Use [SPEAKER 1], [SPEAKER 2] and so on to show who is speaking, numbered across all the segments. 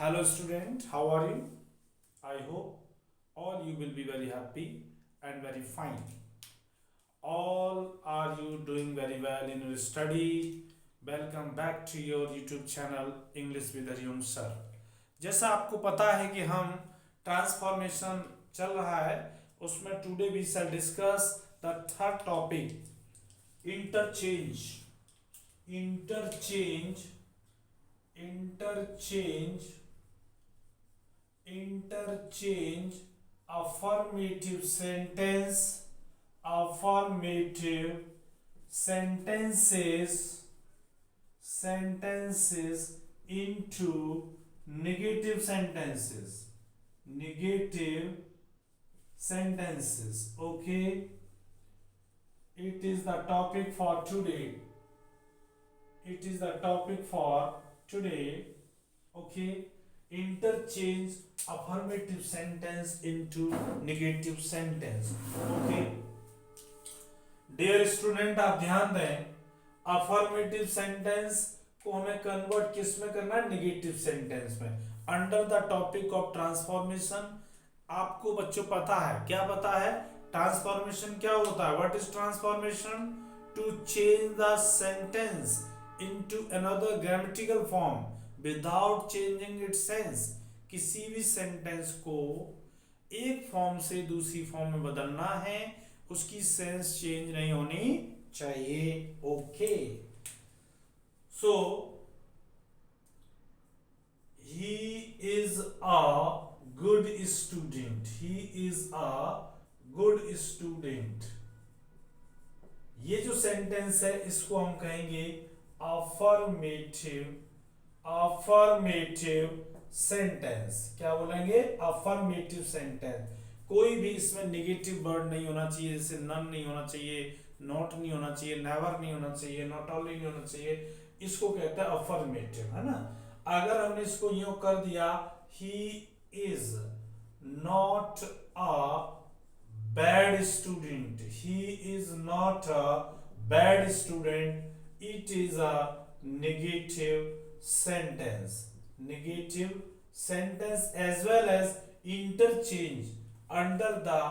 [SPEAKER 1] Hello student, how are you? I hope all you will be very happy and very fine. All are you doing very well in your study? Welcome back to your YouTube channel English with Hariom sir. जैसा आपको पता है कि हम transformation चल रहा है उसमें today we shall discuss the third topic interchange interchange interchange interchange affirmative sentences into negative sentences. Okay, it is the topic for today. Okay, interchange affirmative sentence into negative sentence. Okay, dear student, आप ध्यान दें, affirmative sentence को हमें convert किस में करना है? Negative sentence में. Under the topic of transformation आपको बच्चों पता है, क्या पता है? ट्रांसफॉर्मेशन क्या होता है? What is transformation? To change the sentence into another grammatical form without changing its sense. किसी भी सेंटेंस को एक फॉर्म से दूसरी फॉर्म में बदलना है, उसकी सेंस चेंज नहीं होनी चाहिए. Okay, so he is a good student. He is a good student. ये जो सेंटेंस है इसको हम कहेंगे अफर्मेटिव सेंटेंस. क्या बोलेंगे? Affirmative sentence. कोई भी इसमें नेगेटिव वर्ड नहीं होना चाहिए, जैसे नन नहीं होना चाहिए, नॉट नहीं होना चाहिए, नेवर नहीं होना चाहिए, नॉट ओनली नहीं होना चाहिए. इसको कहते हैं अफर्मेटिव, है ना. अगर हमने इसको यूं कर दिया, he is not a bad student. He is not a bad student. It is a negative sentence as well as interchange under the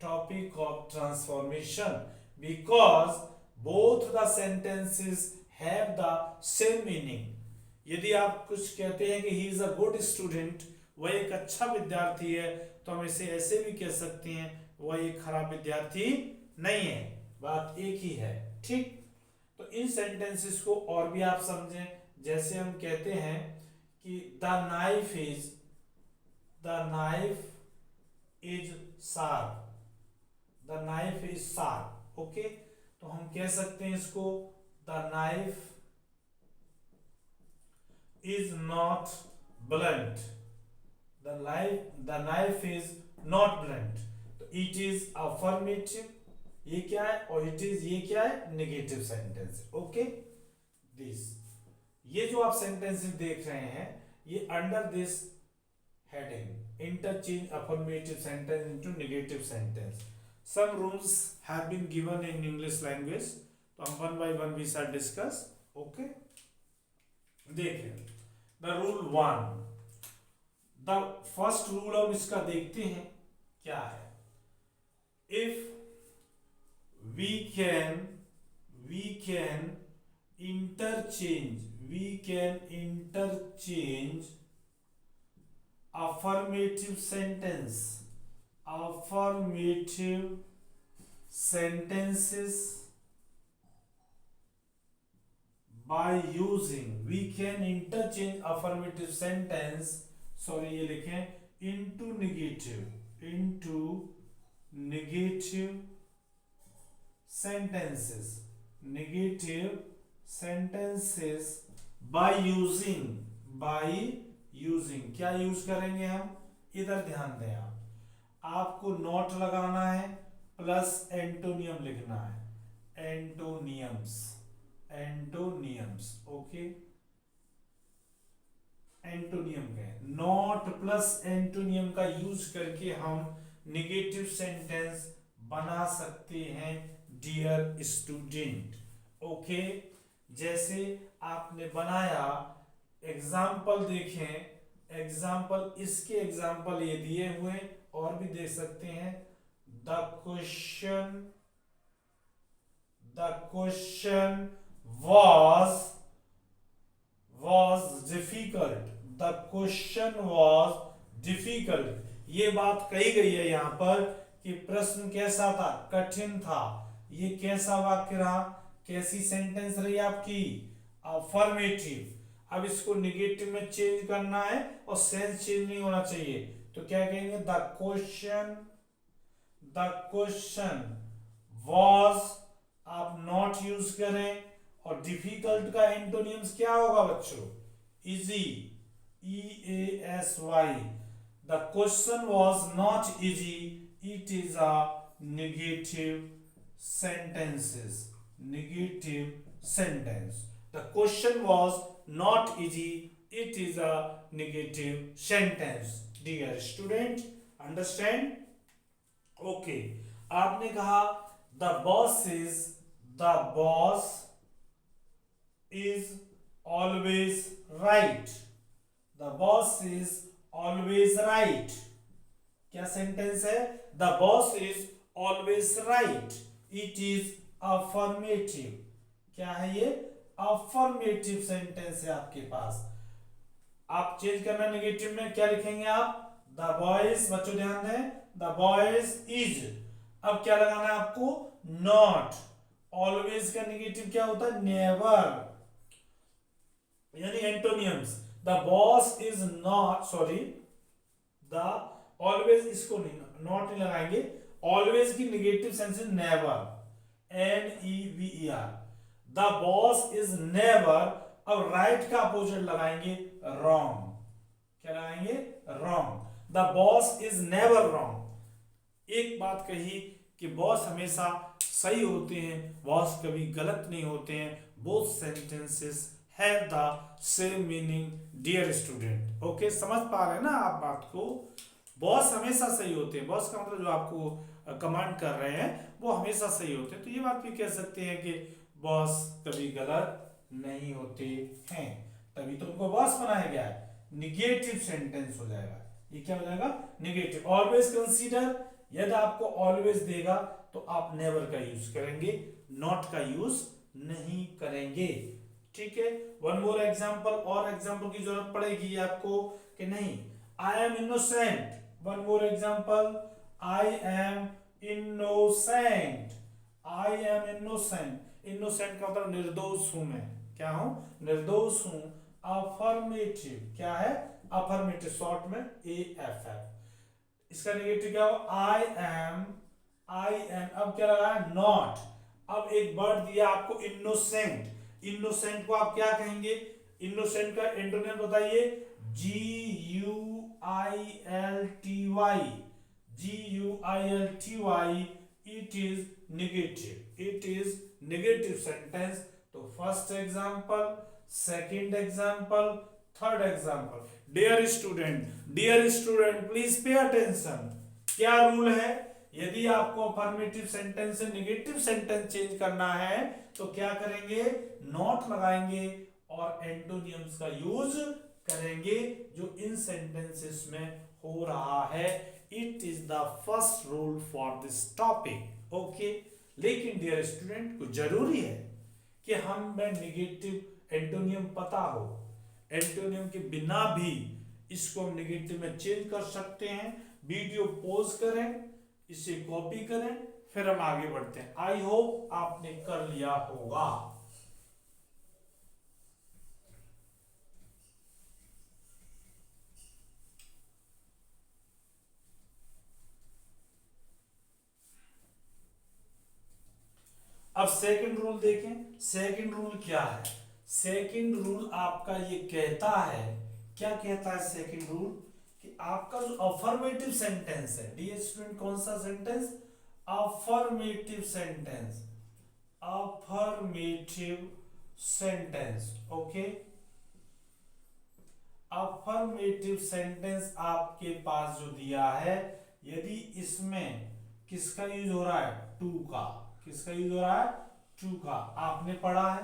[SPEAKER 1] topic of transformation, because both the sentences have the same meaning. यदि आप कुछ कहते हैं कि he is a good student, वह एक अच्छा विद्यार्थी है, तो हम इसे ऐसे भी कह सकते हैं वह एक खराब विद्यार्थी नहीं है. बात एक ही है. ठीक, तो इन सेंटेंसेस को और भी आप समझें. जैसे हम कहते हैं कि the knife is sharp. The knife is sharp. Okay, तो हम कह सकते हैं इसको the knife is not blunt. The knife is not blunt. तो इट इज अफर्मेटिव, ये क्या है, और इट इज ये क्या है? Negative sentence. ओके, दिस ये जो आप सेंटेंसेस देख रहे हैं ये under this heading interchange affirmative sentence into negative sentence. Some rules have been given in English language, तो हम one by one we shall discuss. Okay, देखिए the rule 1. The first rule हम इसका देखते हैं क्या है. If we can interchange affirmative sentences by using we can interchange affirmative sentence, sorry ये लिखें into negative sentences by using क्या यूज करेंगे हम? इधर ध्यान दें. आपको नोट लगाना है प्लस एंटोनियम लिखना है. एंटोनियम्स. ओके, एंटोनियम का नोट प्लस एंटोनियम का यूज करके हम नेगेटिव सेंटेंस बना सकते हैं डियर स्टूडेंट. ओके, जैसे आपने बनाया एग्जाम्पल देखें, एग्जाम्पल, इसके एग्जाम्पल ये दिए हुए, और भी देख सकते हैं। The question was difficult, the question was difficult। ये बात कही गई है यहाँ पर कि प्रश्न कैसा था, कठिन था। ये कैसा वाक्य रहा, कैसी सेंटेंस रही आपकी, अफर्मेटिव। अब इसको निगेटिव में चेंज करना है और सेंस चेंज नहीं होना चाहिए, तो क्या कहेंगे, द क्वेश्चन वॉज, आप नॉट यूज करें। और डिफिकल्ट का एंटोनियम्स क्या होगा बच्चों, easy, EASY। The question was not easy, it is a negative sentences, negative sentence। The question was not easy, it is a negative sentence। Dear student, understand? Okay, आपने कहा the boss is always right, the boss is always right। क्या sentence है, the boss is always right, it is affirmative। क्या है ये, affirmative sentence है आपके पास। आप चेंज करना नेगेटिव में, क्या लिखेंगे आप, द बॉयज, बच्चों ध्यान दें, द बॉयज इज। अब क्या लगाना है आपको, नॉट। ऑलवेज का नेगेटिव क्या होता है, नेवर, यानी एंटोनियम्स। The boss is not, sorry, the always, इसको नहीं, नॉट नहीं लगाएंगे। ऑलवेज की negative sense is never, NEVER। The boss is never. अब राइट का अपोजिट लगाएंगे, रॉन्ग। क्या लगाएंगे, wrong. The boss is never wrong. एक बात कही कि बॉस हमेशा सही होते हैं, बॉस कभी गलत नहीं होते हैं। Both sentences have the same meaning dear student. Okay, समझ पा रहे हैं ना आप बात को। बॉस हमेशा सही होते हैं, बॉस का मतलब जो आपको कमांड कर रहे हैं वो हमेशा सही होते हैं। तो ये बात भी कह सकते हैं कि बॉस कभी गलत नहीं होते हैं, तभी तो उनको बॉस बनाया गया है। निगेटिव सेंटेंस हो जाएगा, ये क्या हो जाएगा, निगेटिव। ऑलवेज कंसीडर, यदि आपको ऑलवेज देगा तो आप नेवर का यूज करेंगे, नॉट का यूज नहीं करेंगे। ठीक है, वन मोर एग्जांपल, और एग्जांपल की जरूरत पड़ेगी आपको कि नहीं। I am innocent, one more example, I am innocent, I am innocent. Innocent का मतलब निर्दोष हूं मैं, क्या हूं, निर्दोष हूं। अफर्मेटिव, क्या है, अफर्मेटिव, शॉर्ट में AFF। इसका नेगेटिव क्या हो, आई एम, अब क्या लगा है, नॉट। अब एक वर्ड दिया आपको इनोसेंट, इनोसेंट को आप क्या कहेंगे, इनोसेंट का एंटोनिम बताइए, GUILTY, it is negative sentence। तो first example, second example, third example. Dear student please pay attention. क्या रूल है, यदि आपको अफर्मेटिव सेंटेंस से नेगेटिव सेंटेंस चेंज करना है तो क्या करेंगे, नॉट लगाएंगे और एंटोनियम्स का यूज करेंगे जो इन सेंटेंसेस में हो रहा है। It is the first rule for this topic. Okay, लेकिन डियर स्टूडेंट को जरूरी है कि हमें नेगेटिव एंटोनियम पता हो। एंटोनियम के बिना भी इसको हम नेगेटिव में चेंज कर सकते हैं। वीडियो पॉज करें, इसे कॉपी करें, फिर हम आगे बढ़ते हैं। आई होप आपने कर लिया होगा। अब सेकंड रूल देखें। सेकंड रूल क्या है, सेकंड रूल आपका ये कहता है, क्या कहता है सेकंड रूल, कि आपका जो अफर्मेटिव सेंटेंस है, डियर स्टूडेंट कौन सा sentence, affirmative sentence, affirmative sentence. Okay, affirmative sentence आपके पास जो दिया है, यदि इसमें किसका यूज हो रहा है, टू का, किसका यूज हो रहा है, टू का, आपने पढ़ा है।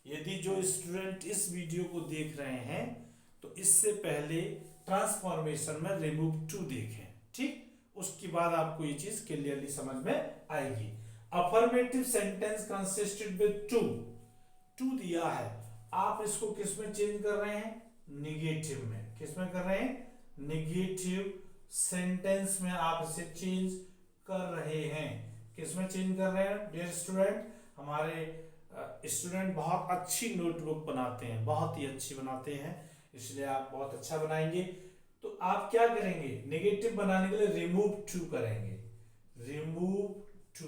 [SPEAKER 1] यदि जो स्टूडेंट इस वीडियो को देख रहे हैं तो इससे पहले ट्रांसफॉर्मेशन में रिमूव टू देखें, ठीक, उसके बाद आपको ये चीज क्लियरली समझ में आएगी। Affirmative sentence consisted with too, too दिया है, आप इसको किस में चेंज कर रहे हैं, निगेटिव में। किस में कर रहे हैं, निगेटिव सेंटेंस में आप इसे चेंज कर रहे हैं। किस में चेंज कर रहे हैं डियर स्टूडेंट, हमारे स्टूडेंट बहुत अच्छी नोटबुक बनाते हैं, बहुत ही अच्छी बनाते हैं, इसलिए आप बहुत अच्छा बनाएंगे। तो आप क्या करेंगे, नेगेटिव बनाने के लिए रिमूव टू करेंगे, रिमूव टू,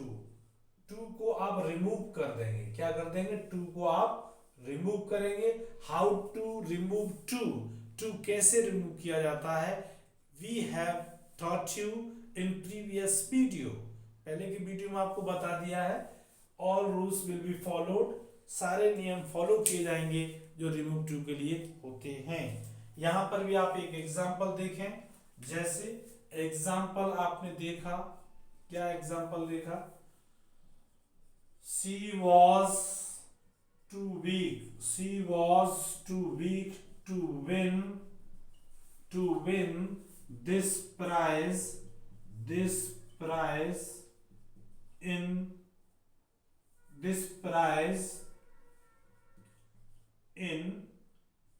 [SPEAKER 1] टू को आप रिमूव कर देंगे। क्या कर देंगे, टू को आप रिमूव करेंगे। How to remove too, too कैसे रिमूव किया जाता है, we have taught you in previous video, पहले की वीडियो में आपको बता दिया है। All rules will be followed, सारे नियम फॉलो किए जाएंगे जो रिमूव टू के लिए होते हैं। यहां पर भी आप एक एग्जांपल देखें, जैसे एग्जांपल आपने देखा, क्या एग्जांपल देखा, she was too weak, she was too weak to win this prize in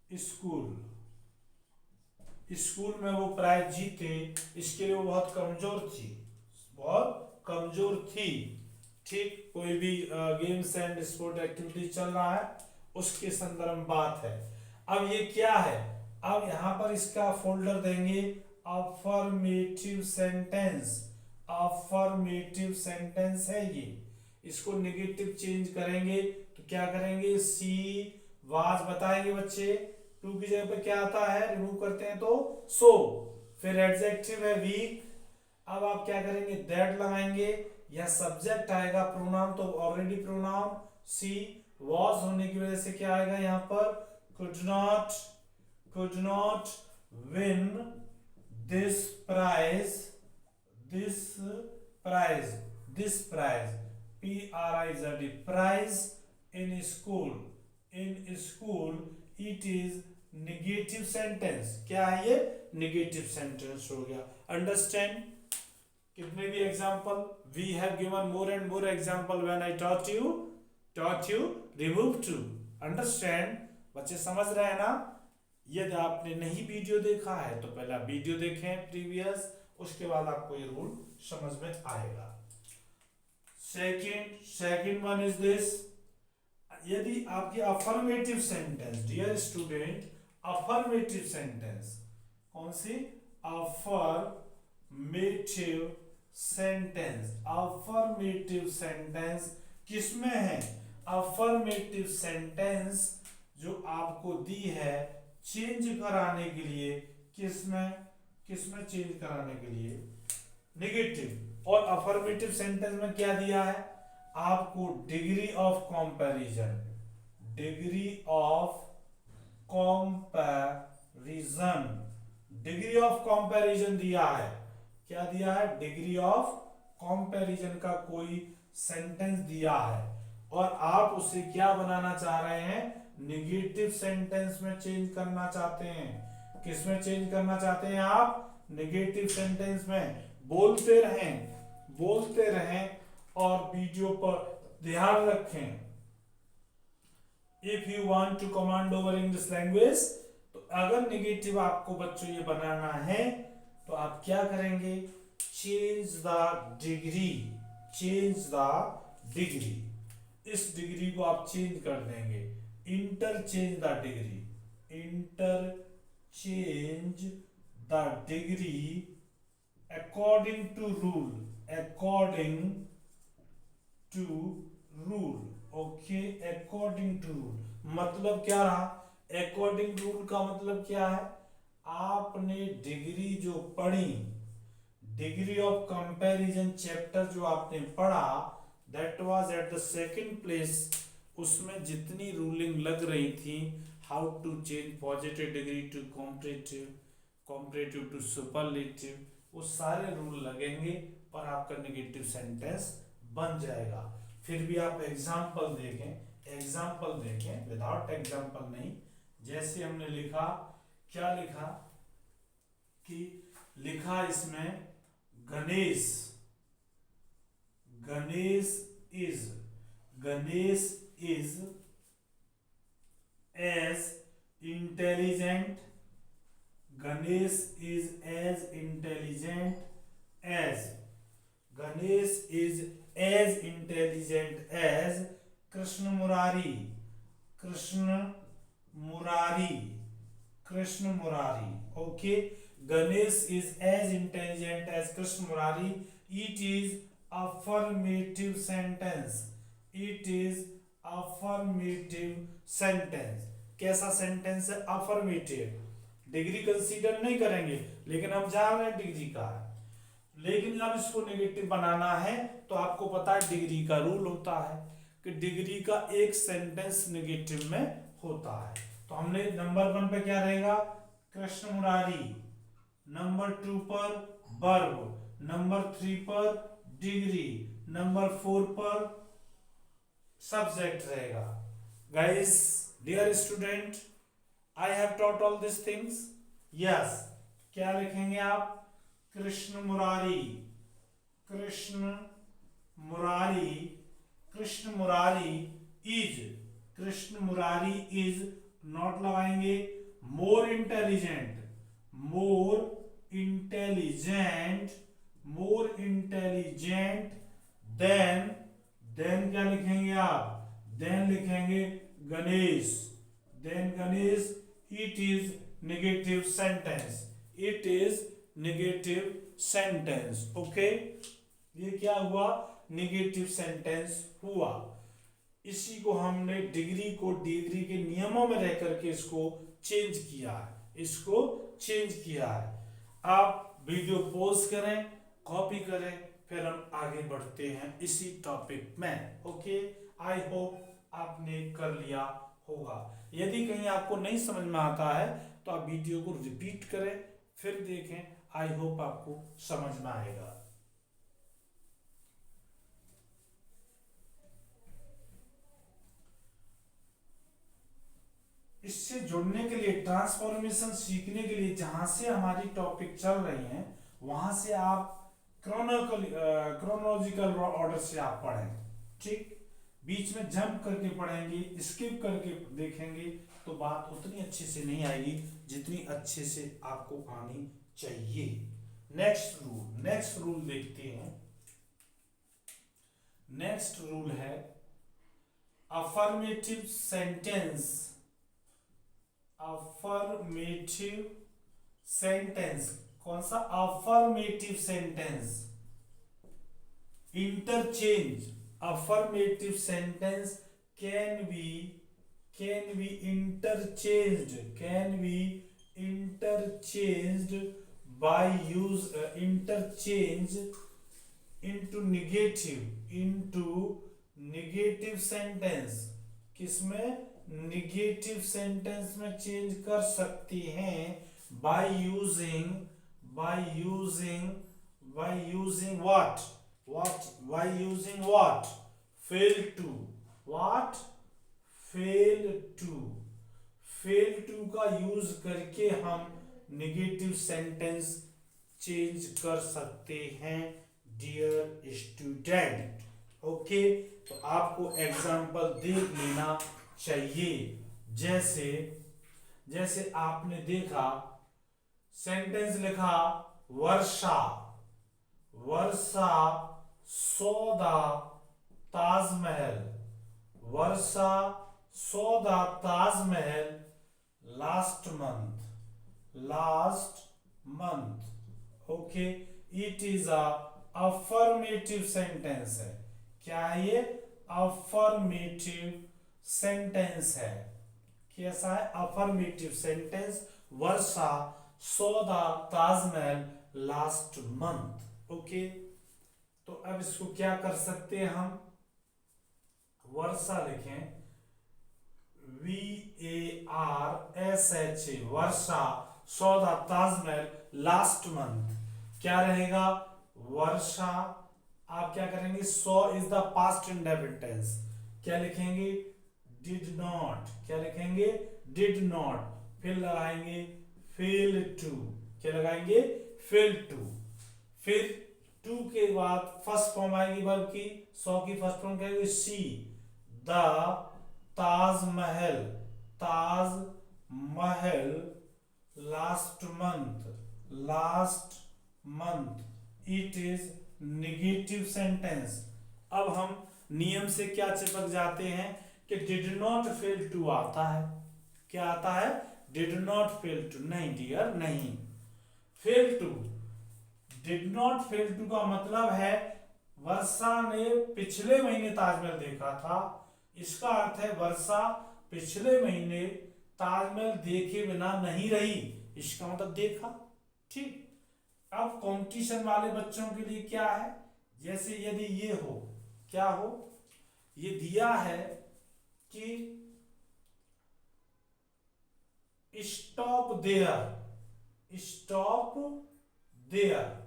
[SPEAKER 1] school, school में वो प्राइज जीते, इसके लिए वो बहुत कमजोर थी, बहुत कमजोर थी, ठीक। कोई भी गेम्स एंड स्पोर्ट एक्टिविटी चल रहा है, उसके संदर्भ में बात है। अब ये क्या है, अब यहां पर इसका फोल्डर देंगे अफर्मेटिव सेंटेंस, अफर्मेटिव सेंटेंस है ये, इसको नेगेटिव चेंज करेंगे तो क्या करेंगे, सी वाज बताएंगे बच्चे, टू की जगह पे क्या आता है, रिमूव करते हैं तो सो, फिर एडजेक्टिव है वीक, अब आप क्या करेंगे, दैट लगाएंगे, या सब्जेक्ट आएगा, प्रोनाउन तो ऑलरेडी प्रोनाउन सी, वाज होने की वजह से क्या आएगा यहाँ पर, could not win this prize, P-R-I-Z-E, prize in school, it is negative sentence, क्या है ये, negative sentence हो गया। Understand? कितने भी example, we have given more and more example when I taught you remove to, understand? बच्चे समझ रहे हैं ना। यदि आपने नहीं वीडियो देखा है तो पहला वीडियो देखें प्रीवियस, उसके बाद आपको ये रूल समझ में आएगा। सेकंड वन इज दिस, यदि आपकी affirmative sentence, dear student, affirmative sentence कौन सी, अफर्मेटिव सेंटेंस, अफर्मेटिव सेंटेंस किसमें है, अफर्मेटिव सेंटेंस जो आपको दी है चेंज कराने के लिए, किसमें चेंज कराने के लिए, नेगेटिव। और अफर्मेटिव सेंटेंस में क्या दिया है आपको, degree of comparison, degree of comparison दिया है। क्या दिया है, डिग्री ऑफ कंपैरिजन का कोई सेंटेंस दिया है, और आप उसे क्या बनाना चाह रहे हैं, नेगेटिव सेंटेंस में चेंज करना चाहते हैं। किसमें चेंज करना चाहते हैं आप, नेगेटिव सेंटेंस में। बोलते रहें और वीडियो पर ध्यान रखें। If you want to command over English language, तो अगर नेगेटिव आपको बच्चों ये बनाना है तो आप क्या करेंगे, चेंज द डिग्री, इस डिग्री को आप चेंज कर देंगे, interchange the degree according to rule, okay, according to rule मतलब क्या रहा, अकॉर्डिंग रूल का मतलब क्या है, आपने डिग्री जो पढ़ी, डिग्री ऑफ कंपैरिजन चैप्टर जो आपने पढ़ा, that was at the second place, उसमें जितनी रूलिंग लग रही थी, how to change positive degree to comparative to superlative, वो सारे रूल लगेंगे और आपका नेगेटिव सेंटेंस बन जाएगा। फिर भी आप एग्जाम्पल देखें, विदाउट एग्जाम्पल नहीं। जैसे हमने लिखा, क्या लिखा, कि लिखा इसमें Ganesh, Ganesh is as intelligent, Ganesh is as intelligent as, Ganesh is as intelligent as Krishna Murari, Krishna Murari, Krishna Murari. Okay, Ganesh is as intelligent as Krishna Murari. It is affirmative sentence, it is affirmative sentence। कैसा सेंटेंस है? affirmative। डिग्री कंसीडर नहीं करेंगे, लेकिन हम जान रहे हैं डिग्री का है। लेकिन जब इसको नेगेटिव बनाना है तो आपको पता है डिग्री का रूल होता है कि डिग्री का एक सेंटेंस नेगेटिव में होता है। तो हमने नंबर 1 पे क्या रहेगा? कृष्ण मुरारी, नंबर 2 पर वर्ब, नंबर 3 पर डिग्री, नंबर 4 पर सब्जेक्ट रहेगा। Guys, dear student, I have taught all this things. Yes, क्या लिखेंगे आप? Krishna Murari, Krishna Murari, Krishna Murari is, Krishna Murari is, not लगाएंगे, more intelligent, more intelligent, more intelligent then, then क्या लिखेंगे आप? देन लिखेंगे Ganesh, then Ganesh. It is negative sentence, it is negative sentence. Okay, ये क्या हुआ? नेगेटिव सेंटेंस हुआ। इसी को हमने डिग्री को डिग्री के नियमों में रह करके इसको चेंज किया है, इसको चेंज किया है। आप वीडियो पॉज करें, कॉपी करें, फिर हम आगे बढ़ते हैं इसी टॉपिक में। ओके, आई होप आपने कर लिया होगा। यदि कहीं आपको नहीं समझ में आता है तो आप वीडियो को रिपीट करें, फिर देखें, आई होप आपको समझ में आएगा। इससे जुड़ने के लिए, ट्रांसफॉर्मेशन सीखने के लिए जहां से हमारी टॉपिक चल रही हैं वहां से आप क्रोनोलॉजिकल ऑर्डर से आप पढ़ें। ठीक, बीच में जंप करके पढ़ेंगे, स्किप करके देखेंगे तो बात उतनी अच्छे से नहीं आएगी जितनी अच्छे से आपको आनी चाहिए। नेक्स्ट रूल, नेक्स्ट रूल देखते हैं। नेक्स्ट रूल है अफर्मेटिव सेंटेंस, अफर्मेटिव सेंटेंस। कौन सा? Affirmative sentence. Interchange, affirmative sentence can be interchanged, can be interchanged by use, interchange into negative sentence. किसमें? नेगेटिव सेंटेंस में चेंज कर सकती हैं by using what, by using what? fail to, what? fail to का use करके हम negative sentence change कर सकते हैं डियर स्टूडेंट। ओके, तो आपको एग्जांपल देख लेना चाहिए। जैसे आपने देखा सेंटेंस लिखा वर्षा, वर्षा सौदा ताजमहल, वर्षा सौदा Taj Mahal last month. Okay, it is a affirmative sentence है। क्या है ये? अफर्मेटिव सेंटेंस है। कैसा है? Affirmative sentence. वर्षा सौदा ताजमहल लास्ट मंथ। ओके, तो अब इसको क्या कर सकते हैं हम? वर्षा लिखें VARSHA, वर्षा सौदा ताजमहल लास्ट मंथ। क्या रहेगा? वर्षा, आप क्या करेंगे? So is the past indefinite tense. क्या लिखेंगे? Did not. क्या लिखेंगे? Did not. फिर लगाएंगे फेल टू, क्या लगाएंगे, फेल टू। फिर टू के बाद फर्स्ट फॉर्म आएगी वर्ब की, सौ की फर्स्ट फॉर्म क्या होगी, see the Taj Mahal, Taj Mahal last month it is negative sentence. अब हम नियम से क्या चिपक जाते हैं कि डिड नॉट फेल टू आता है, क्या आता है, डिड नॉट फेल टू, नहीं डियर नहीं, fail to, did not fail to का मतलब है वर्षा ने पिछले महीने ताजमहल देखा था, इसका अर्थ है वर्षा पिछले महीने ताजमहल देखे बिना नहीं रही, इसका मतलब देखा। ठीक, अब कंपटीशन वाले बच्चों के लिए क्या है, जैसे यदि ये हो, क्या हो, ये दिया है कि स्टॉप देयर, स्टॉप देयर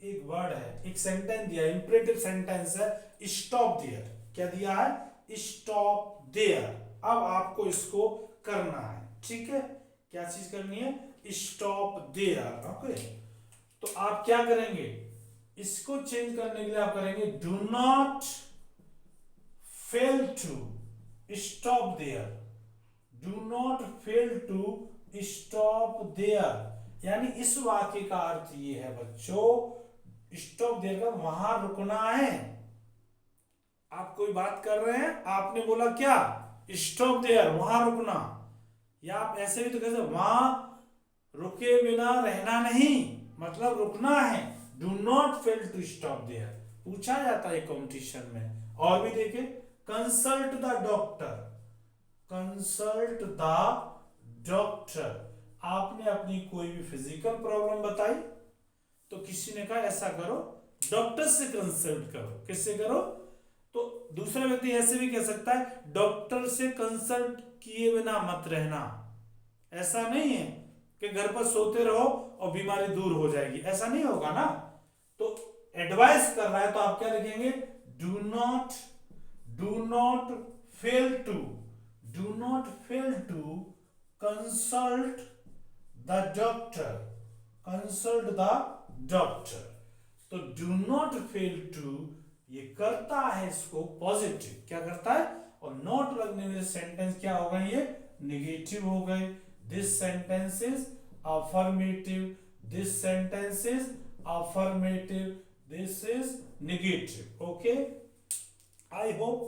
[SPEAKER 1] एक वर्ड है, एक सेंटेंस दिया है, इंपरेटिव सेंटेंस है, स्टॉप देयर, क्या दिया है, स्टॉप देयर। अब आपको इसको करना है, ठीक है, क्या चीज करनी है, स्टॉप देयर। ओके, तो आप क्या करेंगे, इसको चेंज करने के लिए आप करेंगे do not fail to stop there, do not fail to stop there, यानी इस वाक्य का अर्थ ये है बच्चों, स्टॉप देयर का वहां रुकना है। आप कोई बात कर रहे हैं, आपने बोला क्या, स्टॉप देयर, वहां रुकना, या आप ऐसे भी तो कह सकते वहां रुके बिना रहना नहीं, मतलब रुकना है, do not fail to stop there, पूछा जाता है कंपटीशन में। और भी देखें, consult the doctor, consult the doctor, आपने अपनी कोई भी फिजिकल प्रॉब्लम बताई तो किसी ने कहा ऐसा करो, डॉक्टर से कंसल्ट करो, किससे करो, तो दूसरा व्यक्ति ऐसे भी कह सकता है डॉक्टर से कंसल्ट किए बिना मत रहना, ऐसा नहीं है कि घर पर सोते रहो और बीमारी दूर हो जाएगी, ऐसा नहीं होगा ना, तो एडवाइस कर रहा है तो आप क्या लिखेंगे, do not fail to consult the doctor, consult the doctor. तो डू नॉट फेल टू ये करता है इसको पॉजिटिव, क्या करता है, और नॉट लगने से सेंटेंस क्या हो गए, ये नेगेटिव हो गए। This sentence is affirmative, this sentence is affirmative, this is negative. Okay, I hope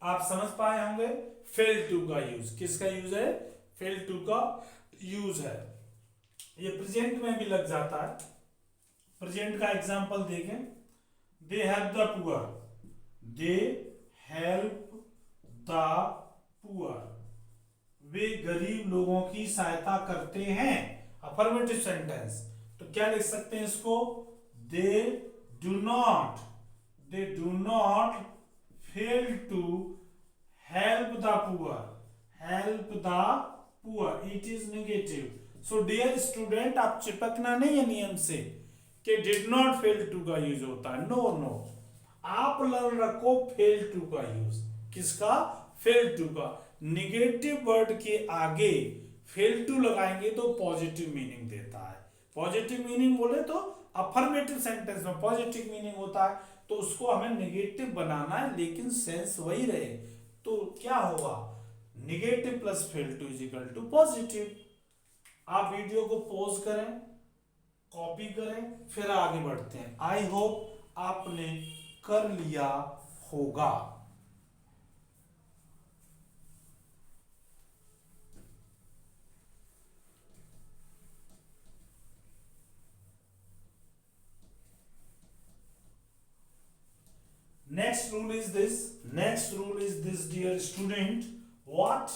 [SPEAKER 1] आप समझ पाए होंगे। फेल टू का यूज, किसका यूज है, फेल टू का यूज है, ये प्रेजेंट में भी लग जाता है। प्रेजेंट का एग्जांपल देखें, they help the poor, they help the poor, वे गरीब लोगों की सहायता करते हैं, अफर्मेटिव सेंटेंस। तो क्या लिख सकते हैं इसको, they do not fail to help the poor, it is negative. So dear student, आप चिपकना नहीं है नियम से कि डिड नॉट फेल टू का यूज होता है, नो, आप लर्न रखो फेल टू का यूज, किसका, फेल टू का। निगेटिव वर्ड के आगे फेल टू लगाएंगे तो पॉजिटिव मीनिंग देता है, पॉजिटिव मीनिंग बोले तो अफर्मेटिव सेंटेंस में पॉजिटिव मीनिंग होता है, तो उसको हमें निगेटिव बनाना है लेकिन सेंस वही रहे, तो क्या होगा, negative plus fail to is equal to positive. आप वीडियो को पॉज करें, कॉपी करें, फिर आगे बढ़ते हैं। आई होप आपने कर लिया होगा। Next rule is this, dear student. What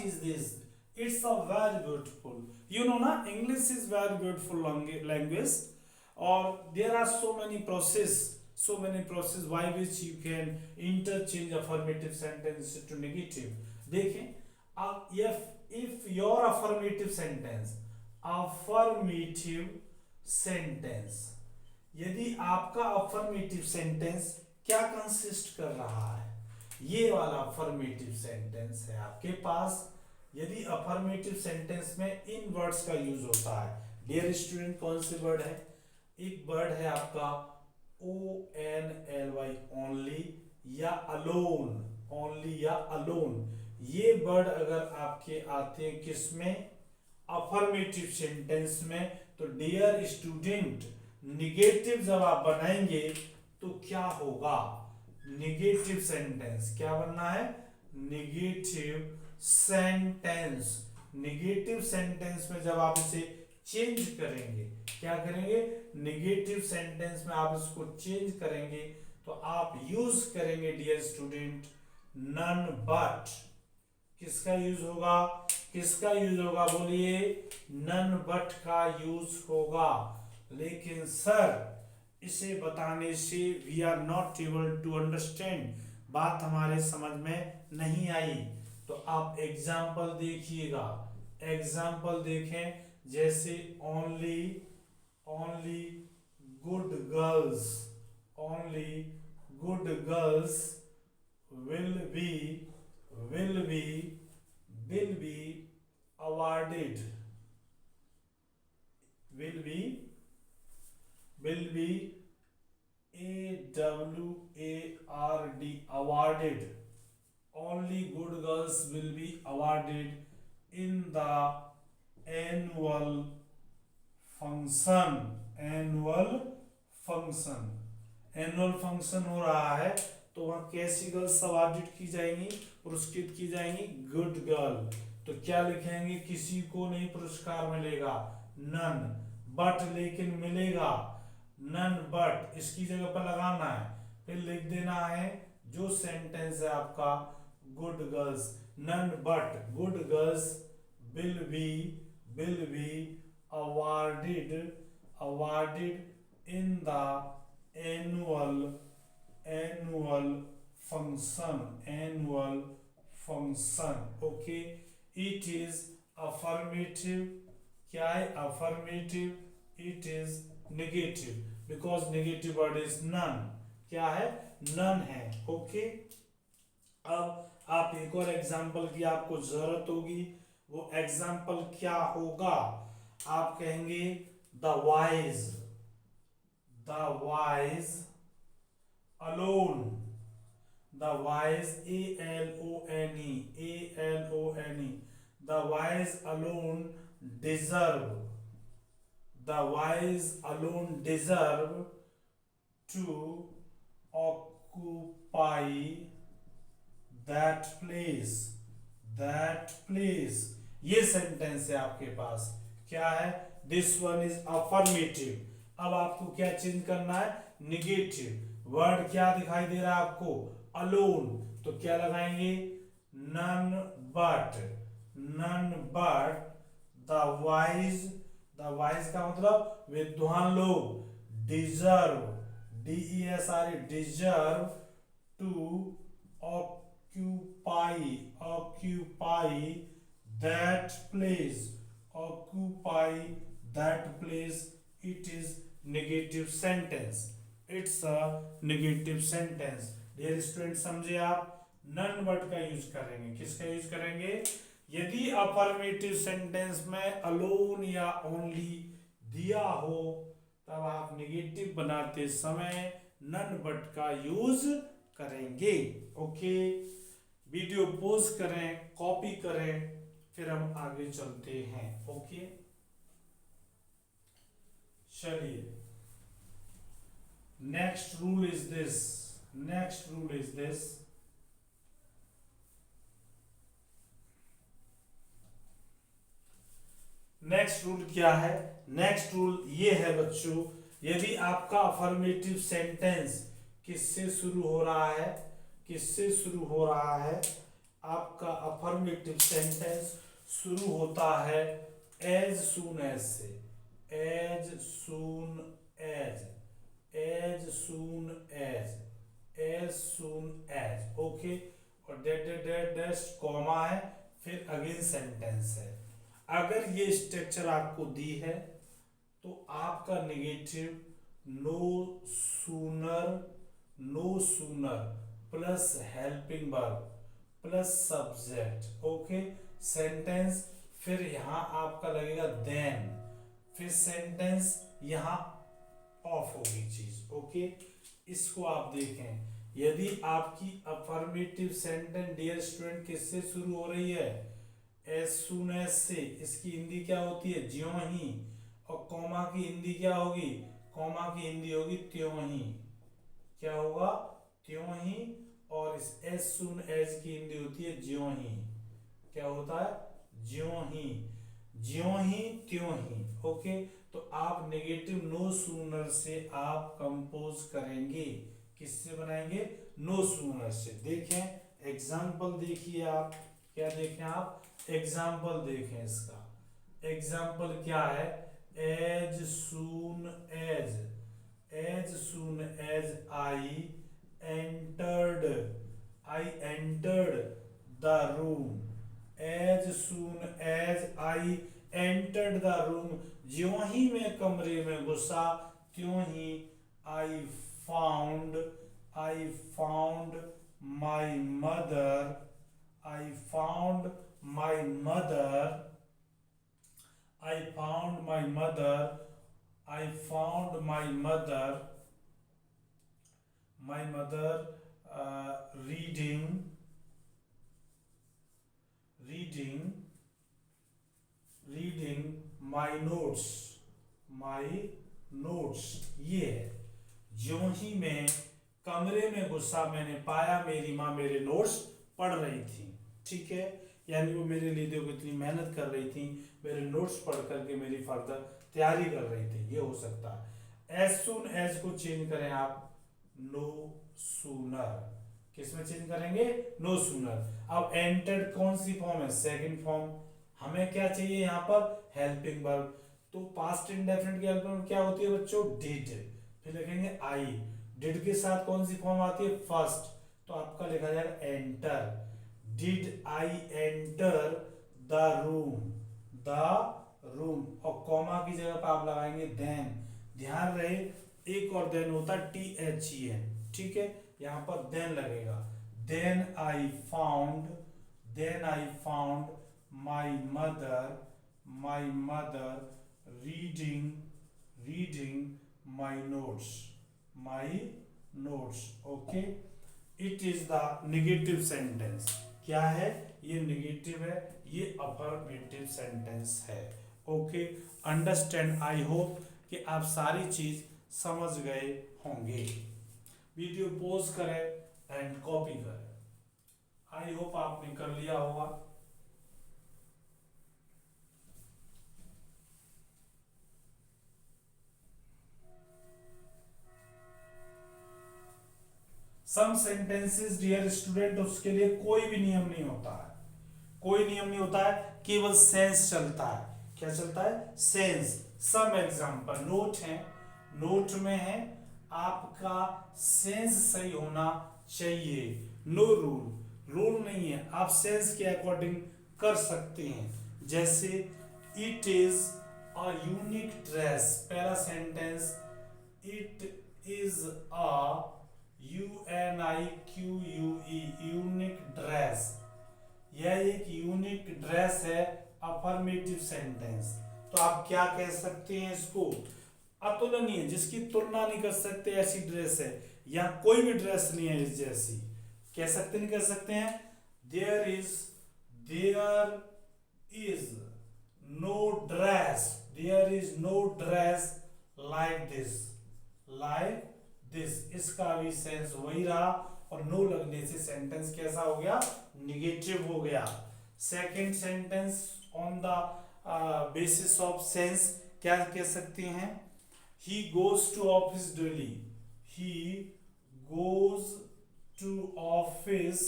[SPEAKER 1] is this? It's a very beautiful. You know, na, English is very beautiful language, or there are so many process by which you can interchange affirmative sentence to negative. देखें, if your affirmative sentence, यदि आपका affirmative sentence क्या consist कर रहा है, ये वाला affirmative sentence है आपके पास। यदि अफर्मेटिव सेंटेंस में इन वर्ड्स का यूज होता है, डियर स्टूडेंट कौन से वर्ड है? एक वर्ड है आपका ONLY, ओनली या अलोन, ओनली या अलोन। ये वर्ड अगर आपके आते हैं किसमें? अफर्मेटिव सेंटेंस में। तो डियर स्टूडेंट निगेटिव जब आप बनाएंगे तो क्या होगा? निगेटिव सेंटेंस क्या बनना है? Negative sentence. निगेटिव सेंटेंस में जब आप इसे चेंज करेंगे, क्या करेंगे? निगेटिव सेंटेंस में आप इसको चेंज करेंगे तो आप यूज करेंगे डियर स्टूडेंट नन बट। किसका यूज होगा? किसका यूज होगा बोलिए? नन बट का यूज होगा। लेकिन सर इसे बताने से we are not able to understand, बात हमारे समझ में नहीं आई। तो आप एग्जाम्पल देखिएगा, एग्जाम्पल देखें जैसे only, only good girls, only good girls will be will be will be awarded, will be AWARD, awarded. Only good girls will be awarded in the annual function, annual function, annual function हो रहा है तो वहां कैसी girls awarded की जाएंगी? पुरस्कृत की जाएंगी? Good girl. तो क्या लिखेंगे? किसी को नहीं पुरस्कार मिलेगा, नन, बट लेकिन मिलेगा, नन बट इसकी जगह पर लगाना है, फिर लिख देना है जो सेंटेंस है आपका good girls, none but good girls will be awarded in the annual function. Okay, it is affirmative. क्या है? affirmative. It is negative because negative word is none. क्या है? none है। okay, अब आप एक और एग्जाम्पल की आपको जरूरत होगी। वो एग्जाम्पल क्या होगा? आप कहेंगे the wise alone, the wise, ALONE, the wise alone deserve, the wise alone deserve to occupy that place, ये सेंटेंस है आपके पास। क्या है? This one is affirmative. अब आपको क्या चेंज करना है? निगेटिव। वर्ड क्या दिखाई दे रहा है आपको? अलोन। तो क्या लगाएंगे? नन बट द वाइज का मतलब विद्वान लोग, deserve, DESRE deserve to occupy that place, it is negative sentence, it's a negative sentence। Dear student समझे आप? नन वर्ड का यूज करेंगे। किसका यूज करेंगे? यदि अफर्मेटिव सेंटेंस में अलोन या ओनली दिया हो तब आप नेगेटिव बनाते समय नन वर्ड का यूज करेंगे। ओके, वीडियो पॉज करें, कॉपी करें, फिर हम आगे चलते हैं। ओके, चलिए, next rule is this, next rule क्या है? नेक्स्ट रूल ये है बच्चों, यदि आपका अफर्मेटिव सेंटेंस किससे शुरू हो रहा है? आपका अफर्मेटिव सेंटेंस शुरू होता है एज सून एज से, एज सून एज। ओके, और डैश कॉमा है, फिर अगेन सेंटेंस है। अगर ये स्ट्रक्चर आपको दी है तो आपका negative no sooner plus helping verb plus subject. Okay, sentence, फिर यहां आपका लगेगा देन, फिर सेंटेंस यहाँ ऑफ होगी चीज। ओके, इसको आप देखें, यदि आपकी अफर्मेटिव सेंटेंस डियर स्टूडेंट किससे शुरू हो रही है, एज सून एज से, इसकी हिंदी क्या होती है, ज्यों ही। और कॉमा की हिंदी क्या होगी, कॉमा की हिंदी होगी त्यों ही। क्या होगा, त्यों ही। और इस एज सून एज की हिंदी होती है ज्यों ही। क्या होता है, ज्यों ही, ज्यों ही त्यों ही। ओके, तो आप नेगेटिव नो सूनर से आप कंपोज करेंगे, किससे बनाएंगे, नो सूनर से। देखें एग्जाम्पल, देखिए आप क्या देखें, आप एग्जाम्पल देखें इसका। एग्जाम्पल क्या है, as soon as, as soon as I entered, I entered the room, as soon as I entered the room, ज्यों ही मैं कमरे में घुसा त्यों ही I found, I found my mother, I found my mother, I found my mother, I found my mother, my mother reading, reading, reading my notes, my notes। ये है, ज्यों ही मैं कमरे में घुसा मैंने पाया मेरी माँ मेरे नोट्स पढ़ रही थी। ठीक है, यानी वो मेरे लिए देखो इतनी मेहनत कर रही थी, मेरे नोट्स पढ़ करके मेरी फर्दर तैयारी कर रही थी, ये हो सकता है। एज सून एज को चेंज करें आप नो सूनर, किस में चेंज करेंगे, नो सूनर। अब एंटर्ड कौन सी फॉर्म है, सेकंड फॉर्म। हमें क्या चाहिए यहाँ पर, हेल्पिंग वर्ब। तो पास्ट इंडेफिनिट की हेल्पिंग वर्ब क्या होती है बच्चों, डिड। फिर लिखेंगे आई, डिड के साथ कौन सी फॉर्म आती है, फर्स्ट। तो आपका लिखा जाएगा enter, Did I enter the room? The room। और कॉमा की जगह पर आप लगाएंगे then। ध्यान रहे एक और then होता है THEN, ठीक है, यहाँ पर then लगेगा। Then I found, then I found my mother, my mother reading, reading my notes, my notes। Okay, it is the negative sentence। क्या है, ये नेगेटिव है, ये अफर्मेटिव सेंटेंस है। ओके, अंडरस्टैंड, आई होप कि आप सारी चीज समझ गए होंगे। वीडियो पॉज करें एंड कॉपी करें। आई होप आपने कर लिया होगा। सम सेंटेंसेस डियर स्टूडेंट, उसके लिए कोई भी नियम नहीं होता है, कोई नियम नहीं होता है, केवल सेंस चलता है। क्या चलता है, सेंस। सम एग्जांपल नोट है, नोट में है आपका सेंस सही होना चाहिए। नो रूल, रूल नहीं है, आप सेंस के अकॉर्डिंग कर सकते हैं। जैसे it is a unique dress, पहला sentence it is a UNIQUE, unique dress, यह एक यूनिक ड्रेस है, अफर्मेटिव सेंटेंस। तो आप क्या कह सकते हैं इसको, अतुलनीय, जिसकी तुलना नहीं कर सकते ऐसी ड्रेस है, या कोई भी ड्रेस नहीं है इस जैसी, कह सकते नहीं कह सकते हैं। There is no dress, there is no dress like this, like this. इसका भी सेंस वही रहा, और नो लगने से सेंटेंस कैसा हो गया, निगेटिव हो गया। Second sentence on the basis of sense क्या कह सकते हैं, he goes to office daily, he goes to office,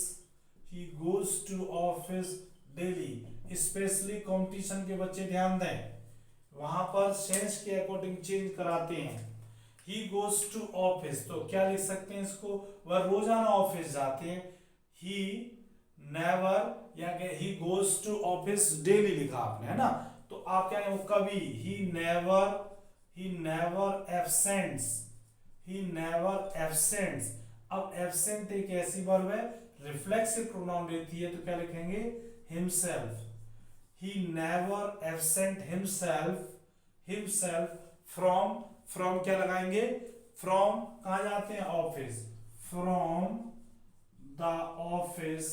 [SPEAKER 1] he goes to office daily. Specially competition के बच्चे ध्यान दें, वहां पर सेंस के अकॉर्डिंग चेंज कराते हैं। He goes to office, तो क्या लिख सकते हैं इसको, वह रोजाना ऑफिस जाते हैं। He never, या he goes to office daily लिखा आपने, है ना, तो आप क्या कहेंगे, कभी, he never absents, he never absents। अब absent एक ऐसी वर्ब है रिफ्लेक्सिव प्रोनाउन लेती है, तो क्या लिखेंगे, himself, he never absent himself, himself from, from क्या लगाएंगे, फ्रॉम कहाँ जाते हैं, ऑफिस, फ्रॉम द ऑफिस,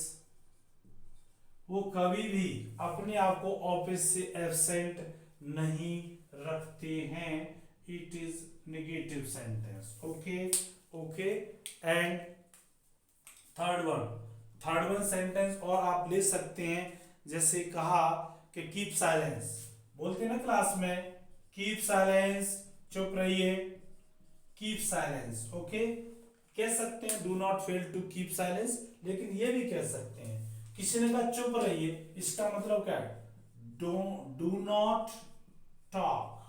[SPEAKER 1] वो कभी भी अपने आप को ऑफिस से एब्सेंट नहीं रखते हैं, it is negative sentence. Okay okay. And third one sentence और आप ले सकते हैं, जैसे कहा कि कीप साइलेंस, बोलते हैं ना क्लास में, कीप साइलेंस, चुप रहिए, कीप साइलेंस। ओके, कह सकते हैं do not fail to keep silence, लेकिन ये भी कह सकते हैं, किसी ने कहा चुप रहिए, इसका मतलब क्या है, do not talk,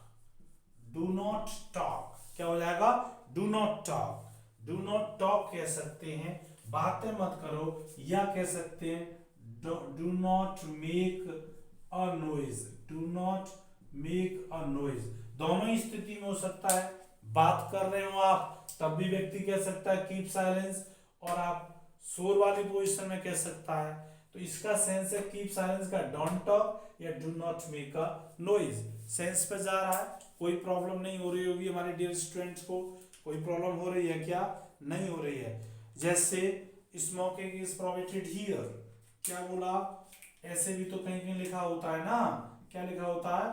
[SPEAKER 1] do not talk, क्या हो जाएगा, do not talk, do not talk कह सकते हैं, बातें मत करो, या कह सकते हैं do not make a noise, do not make a noise, दोनों ही स्थिति में हो सकता है, बात कर रहे हो आप तब भी व्यक्ति कह सकता है कीप साइलेंस, और आप शोर वाली पोजीशन में कह सकता है, तो इसका सेंस है कीप साइलेंस का डोंट टॉक या do not make a noise, sense पे जा रहा है, कोई प्रॉब्लम नहीं हो रही होगी हमारे डियर स्टूडेंट्स को, कोई प्रॉब्लम हो रही है क्या, नहीं हो रही है। जैसे स्मोकिंग इज प्रोहिबिटेड हियर, क्या बोला, ऐसे भी तो कहीं कहीं लिखा होता है ना, क्या लिखा होता है,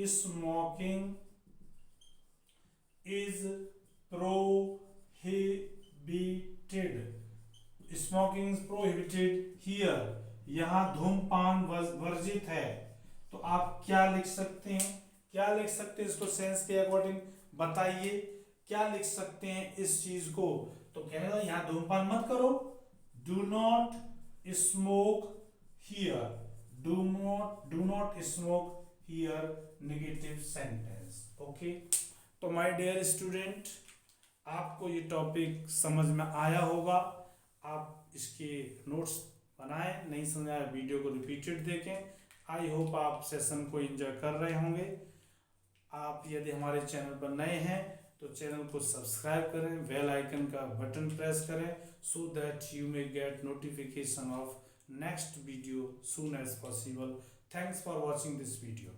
[SPEAKER 1] smoking is prohibited, smoking is prohibited here, यहां धूमपान वर्जित है, तो आप क्या लिख सकते हैं, क्या लिख सकते हैं, इसको सेंस के अकॉर्डिंग बताइए, क्या लिख सकते हैं इस चीज को, तो कहना यहां धूमपान मत करो, do not smoke here, do not smoke here, negative sentence. Okay, तो माय डियर स्टूडेंट, आपको ये टॉपिक समझ में आया होगा, आप इसके नोट्स बनाएं, नहीं समझ आया वीडियो को रिपीटेड देखें, आई होप आप सेशन को एंजॉय कर रहे होंगे। आप यदि हमारे चैनल पर नए हैं तो चैनल को सब्सक्राइब करें, बेल आइकन का बटन प्रेस करें, so that you may get notification of next video soon as possible. Thanks for watching this video.